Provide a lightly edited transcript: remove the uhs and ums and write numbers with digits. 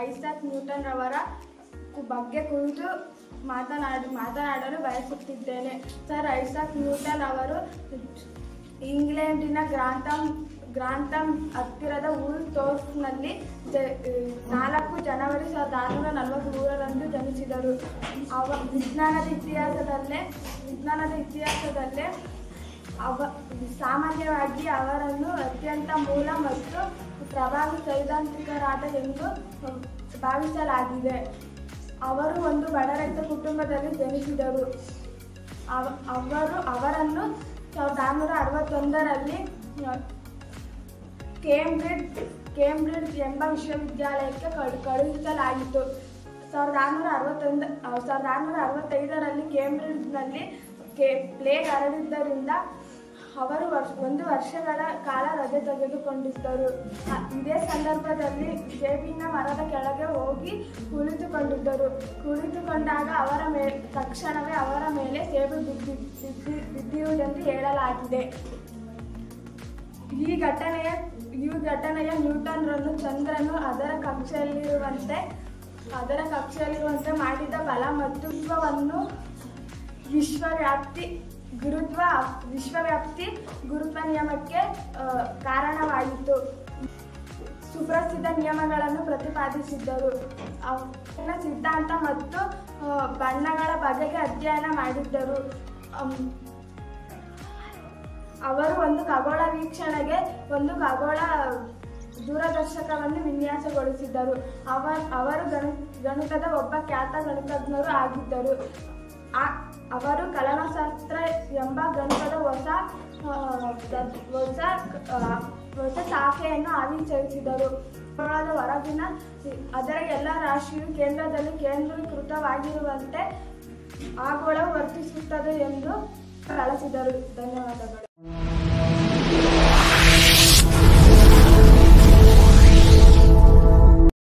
Isaac Newton ರವರ ಬಗ್ಗೆ ಕುರಿತು ಮಾತನಾಡಲು ಬಯಸುತ್ತಿದ್ದೇನೆ. ಸರ್ ಐಸಾಕ್ ನ್ಯೂಟನ್ ಅವರು ಇಂಗ್ಲೆಂಡಿನ ಗ್ರಾಂಥಮ್ ಹತ್ತಿರದ ಊಲ್ತೋರ್ಫ್ನಲ್ಲಿ 4 ಜನವರಿ 1643ರಂದು ಜನಿಸಿದರು. ವಿಜ್ಞಾನದ ಇತಿಹಾಸದಲ್ಲೇ ಸಾಮಾನ್ಯವಾಗಿ ಅವರನ್ನು ಅತ್ಯಂತ ಮೂಲ ಮತ್ತು ಪ್ರಭಾವಿ ಸೈದ್ಧಾಂತಿಕರಾದ ಎಂದು ಭಾವಿಸಲಾಗಿದೆ. ಅವರು ಒಂದು ಬಡರೈತ ಕುಟುಂಬದಲ್ಲಿ ಜನಿಸಿದರು. ಅವರನ್ನು 1661ರಲ್ಲಿ ಕೇಂಬ್ರಿಡ್ಜ್ ಎಂಬ ವಿಶ್ವವಿದ್ಯಾಲಯಕ್ಕೆ ಕಳುಹಿಸಲಾಯಿತು. 1665ರಲ್ಲಿ ಕೇಂಬ್ರಿಡ್ಜ್ನಲ್ಲಿ ಪ್ಲೇಗ್ ಹರಡಿದ್ದರಿಂದ ಅವರು 1 ವರ್ಷಗಳ ಕಾಲ ರಜೆ ತೆಗೆದುಕೊಂಡಿದ್ದರು. ಇದೇ ಸಂದರ್ಭದಲ್ಲಿ ಸೇಬಿನ ಮರದ ಕೆಳಗೆ ಹೋಗಿ ಕುಳಿತುಕೊಂಡಾಗ ತಕ್ಷಣವೇ ಅವರ ಮೇಲೆ ಸೇಬು ಬಿದ್ದಿರುವುದೆಂದು ಹೇಳಲಾಗಿದೆ. ಈ ಘಟನೆಯ ನ್ಯೂಟನ್ರನ್ನು ಚಂದ್ರನು ಅದರ ಕಕ್ಷೆಯಲ್ಲಿರುವಂತೆ ಮಾಡಿದ ಬಲ ಮತ್ತು ವಿಶ್ವವನ್ನು ವಿಶ್ವವ್ಯಾಪ್ತಿ ಗುರುತ್ವ ನಿಯಮಕ್ಕೆ ಕಾರಣವಾಯಿತು. ಸುಪ್ರಸಿದ್ಧ ನಿಯಮಗಳನ್ನು ಪ್ರತಿಪಾದಿಸಿದ್ದರು. ಅವನ ಸಿದ್ಧಾಂತ ಮತ್ತು ಬಣ್ಣಗಳ ಬಗೆಗೆ ಅಧ್ಯಯನ ಮಾಡಿದ್ದರು. ಅವರು ಒಂದು ಖಗೋಳ ವೀಕ್ಷಣೆಗೆ ಒಂದು ಖಗೋಳ ದೂರದರ್ಶಕವನ್ನು ವಿನ್ಯಾಸಗೊಳಿಸಿದ್ದರು. ಅವರು ಗಣಿತದ ಒಬ್ಬ ಖ್ಯಾತ ಗಣಿತಜ್ಞರು ಆಗಿದ್ದರು. ಅವರು ಕಲನಶಾಸ್ತ್ರ ಎಂಬ ಗಣಿತದ ಹೊಸ ಶಾಖೆಯನ್ನು ಆವಿಷ್ಕರಿಸಿದರು. ಖಗೋಳದ ಹೊರಗಿನ ಅದರ ಎಲ್ಲ ರಾಶಿಯು ಕೇಂದ್ರದಲ್ಲಿ ಕೇಂದ್ರೀಕೃತವಾಗಿರುವಂತೆ ಆ ಗೋಳವು ವರ್ತಿಸುತ್ತದೆ ಎಂದು ಕಲಿಸಿದರು. ಧನ್ಯವಾದಗಳು.